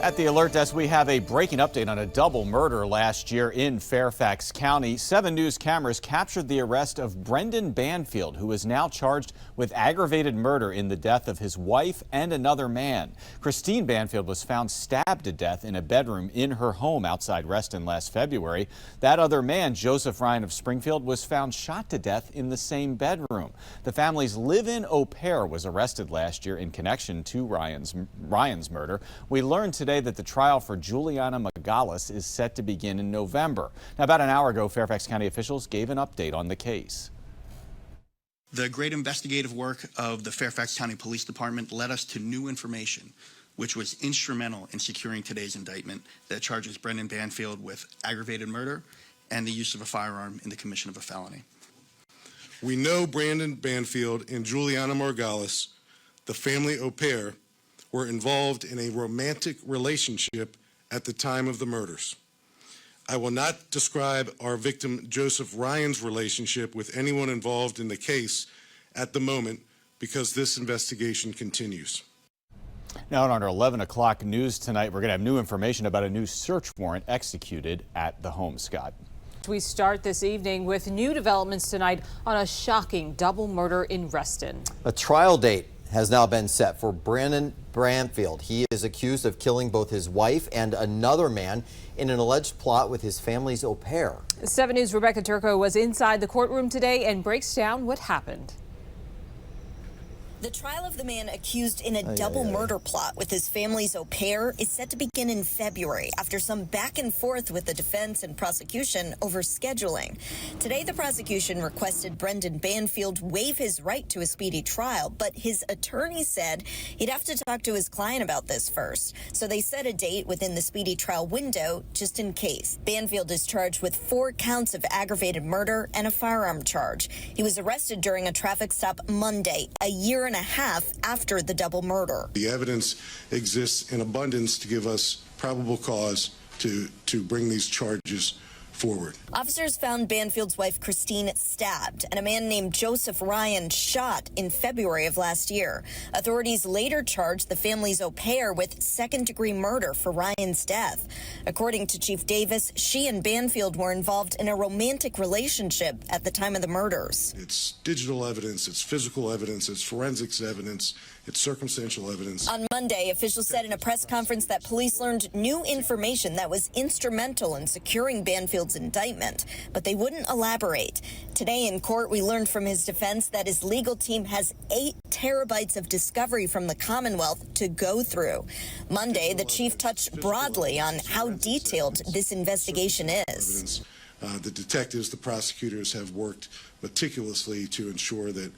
At the alert desk, we have a breaking update on a double murder last year in Fairfax County. 7 News cameras captured the arrest of Brendan Banfield, who is now charged with aggravated murder in the death of his wife and another man. Christine Banfield was found stabbed to death in a bedroom in her home outside Reston last February. That other man, Joseph Ryan of Springfield, was found shot to death in the same bedroom. The family's live-in au pair was arrested last year in connection to Ryan's murder. We learned today that the trial for Juliana Magalis is set to begin in November. Now, about an hour ago, Fairfax County officials gave an update on the case. The great investigative work of the Fairfax County Police Department led us to new information, which was instrumental in securing today's indictment that charges Brendan Banfield with aggravated murder and the use of a firearm in the commission of a felony. We know Brendan Banfield and Juliana Margalis, the family au pair, were involved in a romantic relationship at the time of the murders. I will not describe our victim Joseph Ryan's relationship with anyone involved in the case at the moment because this investigation continues. Now, on our 11 o'clock news tonight, we're going to have new information about a new search warrant executed at the home, Scott. We start this evening with new developments tonight on a shocking double murder in Reston. A trial date has now been set for Brendan Banfield. He is accused of killing both his wife and another man in an alleged plot with his family's au pair. 7 News' Rebecca Turco was inside the courtroom today and breaks down what happened. The trial of the man accused in a double murder plot with his family's au pair is set to begin in February after some back and forth with the defense and prosecution over scheduling. Today, the prosecution requested Brendan Banfield waive his right to a speedy trial, but his attorney said he'd have to talk to his client about this first. So they set a date within the speedy trial window just in case. Banfield is charged with 4 counts of aggravated murder and a firearm charge. He was arrested during a traffic stop Monday, a year and a half after the double murder. The evidence exists in abundance to give us probable cause to bring these charges forward. Officers found Banfield's wife Christine stabbed and a man named Joseph Ryan shot in February of last year. Authorities later charged the family's au pair with second-degree murder for Ryan's death. According to Chief Davis, she and Banfield were involved in a romantic relationship at the time of the murders. It's digital evidence, it's physical evidence, it's forensics evidence, it's circumstantial evidence. On Monday, officials said in a press conference that police learned new information that was instrumental in securing Banfield's indictment, but they wouldn't elaborate. Today in court, we learned from his defense that his legal team has 8 terabytes of discovery from the Commonwealth to go through. Monday, the chief touched broadly on how detailed this investigation is. The detectives, the prosecutors have worked meticulously to ensure that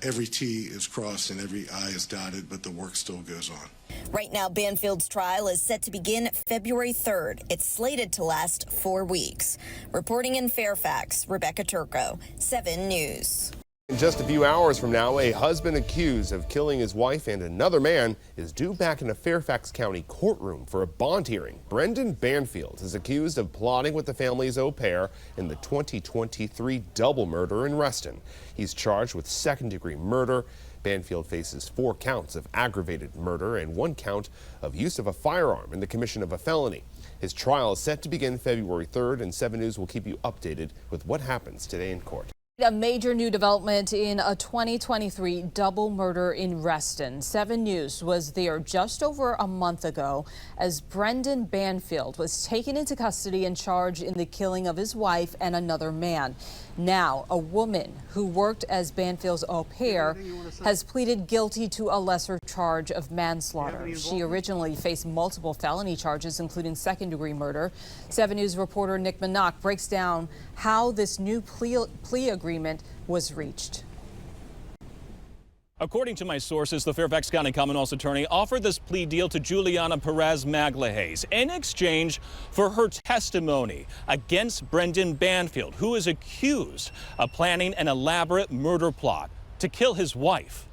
every T is crossed and every I is dotted, but the work still goes on. Right now, Banfield's trial is set to begin February 3rd. It's slated to last 4 weeks. Reporting in Fairfax, Rebecca Turco, 7 News. In just a few hours from now, a husband accused of killing his wife and another man is due back in a Fairfax County courtroom for a bond hearing. Brendan Banfield is accused of plotting with the family's au pair in the 2023 double murder in Reston. He's charged with second-degree murder. Banfield faces 4 counts of aggravated murder and 1 count of use of a firearm in the commission of a felony. His trial is set to begin February 3rd, and 7 News will keep you updated with what happens today in court. A major new development in a 2023 double murder in Reston. 7 News was there just over a month ago as Brendan Banfield was taken into custody and charged in the killing of his wife and another man. Now, a woman who worked as Banfield's au pair has pleaded guilty to a lesser charge of manslaughter. She originally faced multiple felony charges, including second-degree murder. 7 News reporter Nick Minock breaks down how this new plea agreement was reached. According to my sources, the Fairfax County Commonwealth's attorney offered this plea deal to Juliana Perez Maglahays in exchange for her testimony against Brendan Banfield, who is accused of planning an elaborate murder plot to kill his wife.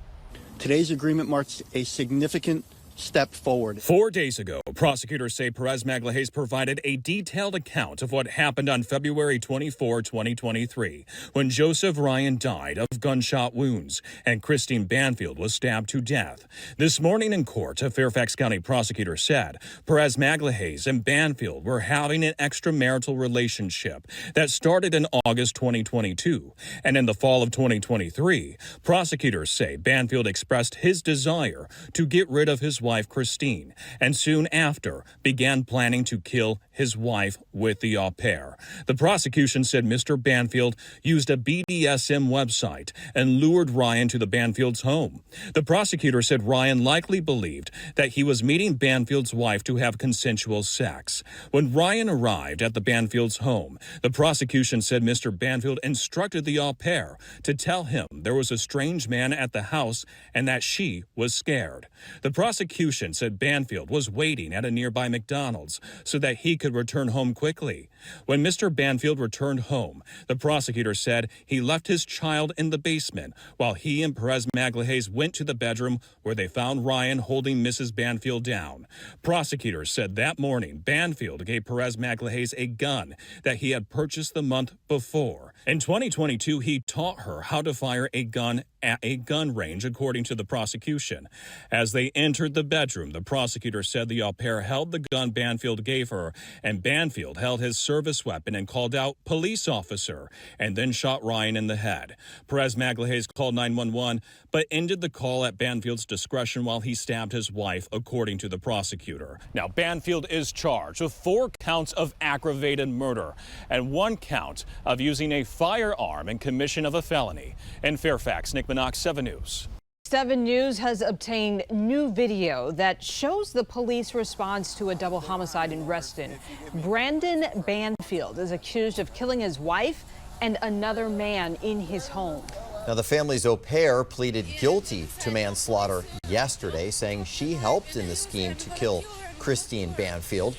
Today's agreement marks a significant step forward. 4 days ago, prosecutors say Perez Magalhaes provided a detailed account of what happened on February 24, 2023, when Joseph Ryan died of gunshot wounds and Christine Banfield was stabbed to death. This morning in court, a Fairfax County prosecutor said Perez Magalhaes and Banfield were having an extramarital relationship that started in August 2022. And in the fall of 2023, prosecutors say Banfield expressed his desire to get rid of his wife Christine, and soon after began planning to kill his wife with the au pair. The prosecution said Mr. Banfield used a BDSM website and lured Ryan to the Banfield's home. The prosecutor said Ryan likely believed that he was meeting Banfield's wife to have consensual sex. When Ryan arrived at the Banfield's home, the prosecution said Mr. Banfield instructed the au pair to tell him there was a strange man at the house and that she was scared. The prosecution said Banfield was waiting at a nearby McDonald's so that he could return home quickly. When Mr. Banfield returned home, the prosecutor said he left his child in the basement while he and Perez Magalhaes went to the bedroom where they found Ryan holding Mrs. Banfield down. Prosecutors said that morning Banfield gave Perez Magalhaes a gun that he had purchased the month before. In 2022, he taught her how to fire a gun at a gun range, according to the prosecution. As they entered the bedroom, the prosecutor said the au pair held the gun Banfield gave her, and Banfield held his service weapon and called out "police officer," and then shot Ryan in the head. Perez Magalhaes called 911, but ended the call at Banfield's discretion while he stabbed his wife, according to the prosecutor. Now, Banfield is charged with 4 counts of aggravated murder and 1 count of using a firearm in commission of a felony. In Fairfax, Nick Minock, 7 News. 7 News has obtained new video that shows the police response to a double homicide in Reston. Brendan Banfield is accused of killing his wife and another man in his home. Now, the family's au pair pleaded guilty to manslaughter yesterday, saying she helped in the scheme to kill Christine Banfield.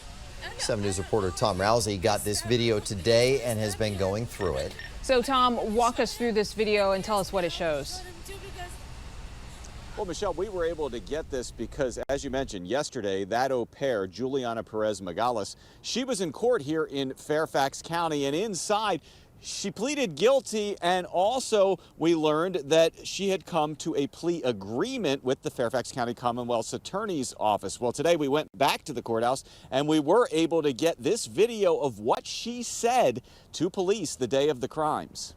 7 News reporter Tom Rousey got this video today and has been going through it. So, Tom, walk us through this video and tell us what it shows. Well, Michelle, we were able to get this because, as you mentioned yesterday, that au pair, Juliana Perez Magalhaes, she was in court here in Fairfax County, and inside she pleaded guilty, and also we learned that she had come to a plea agreement with the Fairfax County Commonwealth's Attorney's Office. Well, today we went back to the courthouse and we were able to get this video of what she said to police the day of the crimes.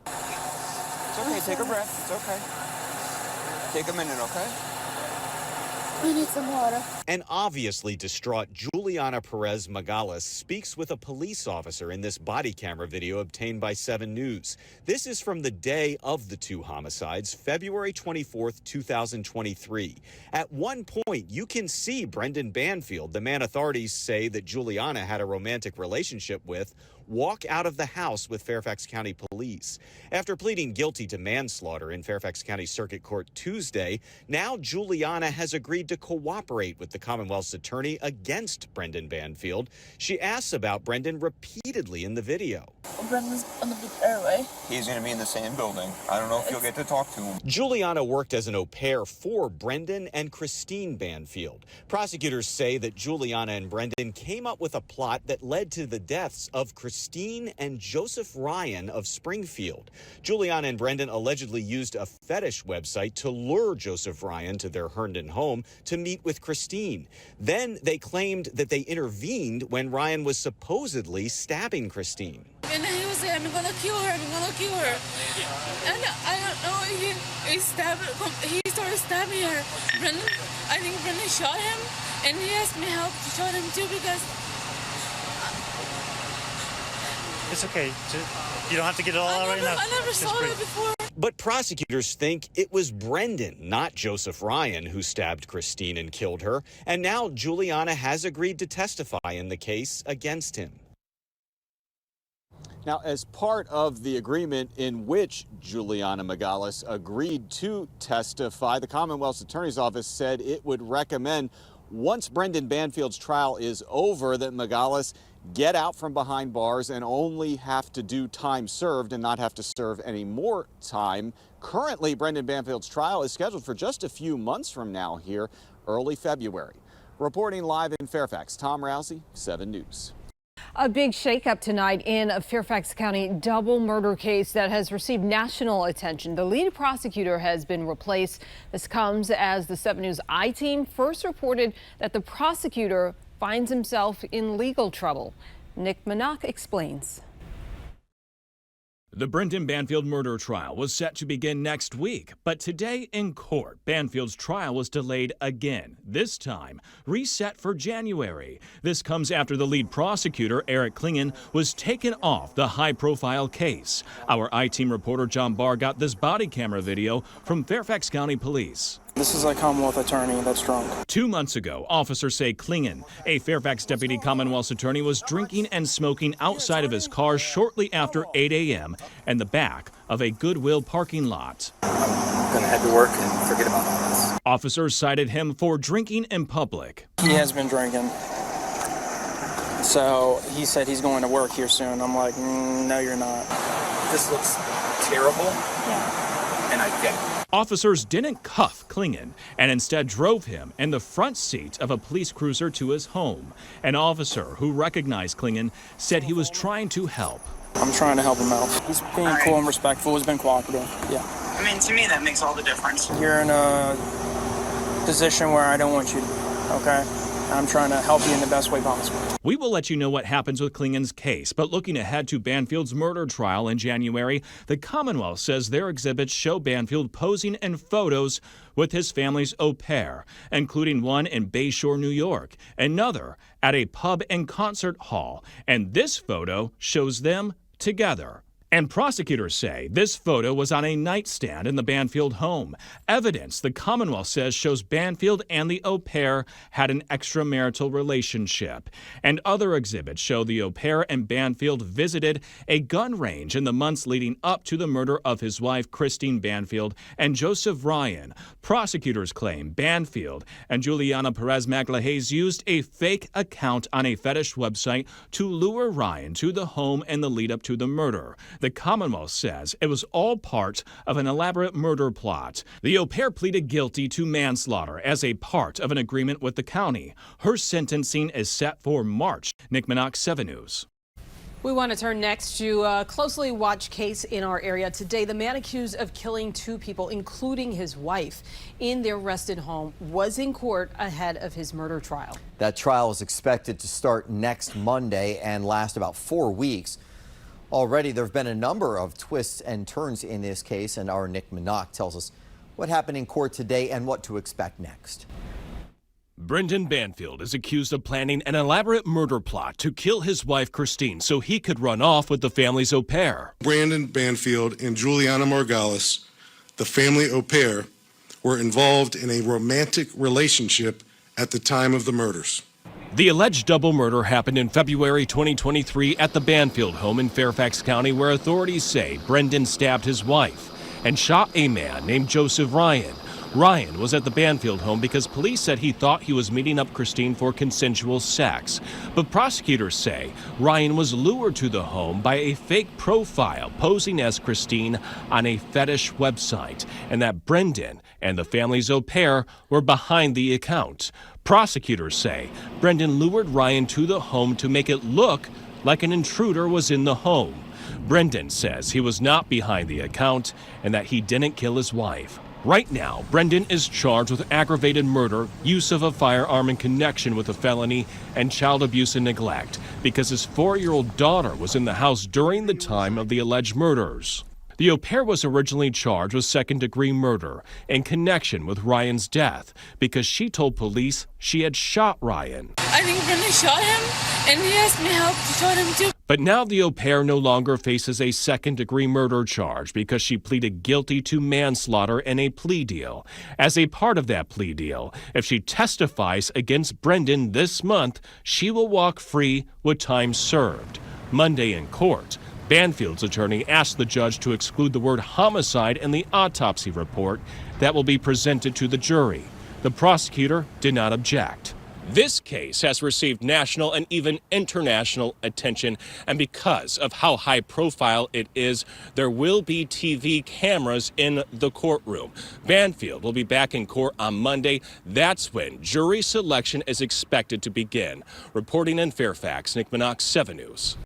It's okay, take a breath, it's okay. Take a minute, okay? I need some water. An obviously distraught Juliana Perez Magalhaes speaks with a police officer in this body camera video obtained by 7 News. This is from the day of the 2 homicides, February 24th, 2023. At one point, you can see Brendan Banfield, the man authorities say that Juliana had a romantic relationship with, walk out of the house with Fairfax County police. After pleading guilty to manslaughter in Fairfax County Circuit Court Tuesday, now Juliana has agreed to cooperate with the Commonwealth's attorney against Brendan Banfield. She asks about Brendan repeatedly in the video. Brendan's on the airway. He's going to be in the same building. I don't know if you'll get to talk to him. Juliana worked as an au pair for Brendan and Christine Banfield. Prosecutors say that Juliana and Brendan came up with a plot that led to the deaths of Christine and Joseph Ryan of Springfield. Juliana and Brendan allegedly used a fetish website to lure Joseph Ryan to their Herndon home to meet with Christine. Then they claimed that they intervened when Ryan was supposedly stabbing Christine. And he was saying, I'm gonna kill her, I'm gonna kill her. And I don't know, he started stabbing her. I think Brendan shot him, and he asked me help to shot him too because... It's okay. You don't have to get it all out right now. I never saw it before. But prosecutors think it was Brendan, not Joseph Ryan, who stabbed Christine and killed her. And now Juliana has agreed to testify in the case against him. Now, as part of the agreement in which Juliana Magalhaes agreed to testify, the Commonwealth's Attorney's Office said it would recommend, once Brendan Banfield's trial is over, that Magalhaes get out from behind bars and only have to do time served and not have to serve any more time. Currently, Brendan Banfield's trial is scheduled for just a few months from now here. early February. Reporting live in Fairfax, Tom Rousey, 7 News. A big shakeup tonight in a Fairfax County double murder case that has received national attention. The lead prosecutor has been replaced. This comes as the 7 News I-team first reported that the prosecutor finds himself in legal trouble. Nick Minock explains. The Brendan Banfield murder trial was set to begin next week, but today in court, Banfield's trial was delayed again, this time reset for January. This comes after the lead prosecutor, Eric Klingen, was taken off the high-profile case. Our I-team reporter John Barr got this body camera video from Fairfax County Police. This is a Commonwealth attorney that's drunk. 2 months ago, officers say Klingen, a Fairfax deputy Commonwealth attorney, was drinking and smoking outside of his car shortly after 8 a.m. in the back of a Goodwill parking lot. I'm going to head to work and forget about all this. Officers cited him for drinking in public. He has been drinking. So he said he's going to work here soon. I'm like, no, you're not. This looks terrible. Yeah. And I get it. Officers didn't cuff Klingen and instead drove him in the front seat of a police cruiser to his home. An officer who recognized Klingen said he was trying to help. I'm trying to help him out. He's being cool and respectful. He's been cooperative. Yeah. I mean, to me, that makes all the difference. You're in a position where I don't want you, okay? I'm trying to help you in the best way possible. We will let you know what happens with Klingen's case, but looking ahead to Banfield's murder trial in January, the Commonwealth says their exhibits show Banfield posing in photos with his family's au pair, including one in Bayshore, New York, another at a pub and concert hall, and this photo shows them together. And prosecutors say this photo was on a nightstand in the Banfield home. Evidence the Commonwealth says shows Banfield and the au pair had an extramarital relationship. And other exhibits show the au pair and Banfield visited a gun range in the months leading up to the murder of his wife, Christine Banfield, and Joseph Ryan. Prosecutors claim Banfield and Juliana Perez Magalhaes used a fake account on a fetish website to lure Ryan to the home in the lead up to the murder. The Commonwealth says it was all part of an elaborate murder plot. The au pair pleaded guilty to manslaughter as a part of an agreement with the county. Her sentencing is set for March. Nick Minock, 7 News. We want to turn next to a closely watched case in our area today. The man accused of killing 2 people, including his wife, in their Reston home was in court ahead of his murder trial. That trial is expected to start next Monday and last about 4 weeks. Already, there have been a number of twists and turns in this case, and our Nick Minock tells us what happened in court today and what to expect next. Brendan Banfield is accused of planning an elaborate murder plot to kill his wife, Christine, so he could run off with the family's au pair. Brendan Banfield and Juliana Margalis, the family au pair, were involved in a romantic relationship at the time of the murders. The alleged double murder happened in February 2023 at the Banfield home in Fairfax County, where authorities say Brendan stabbed his wife and shot a man named Joseph Ryan. Ryan was at the Banfield home because police said he thought he was meeting up Christine for consensual sex. But prosecutors say Ryan was lured to the home by a fake profile posing as Christine on a fetish website, and that Brendan and the family's au pair were behind the account. Prosecutors say Brendan lured Ryan to the home to make it look like an intruder was in the home. Brendan says he was not behind the account and that he didn't kill his wife. Right now, Brendan is charged with aggravated murder, use of a firearm in connection with a felony, and child abuse and neglect because his 4-year-old daughter was in the house during the time of the alleged murders. The au pair was originally charged with second-degree murder in connection with Ryan's death because she told police she had shot Ryan. I think Brendan shot him, and he asked me help to shot him too. But now the au pair no longer faces a second-degree murder charge because she pleaded guilty to manslaughter in a plea deal. As a part of that plea deal, if she testifies against Brendan this month, she will walk free with time served. Monday in court, Banfield's attorney asked the judge to exclude the word homicide in the autopsy report that will be presented to the jury. The prosecutor did not object. This case has received national and even international attention, and because of how high profile it is, there will be TV cameras in the courtroom. Banfield will be back in court on Monday. That's when jury selection is expected to begin. Reporting in Fairfax, Nick Minock, 7 News.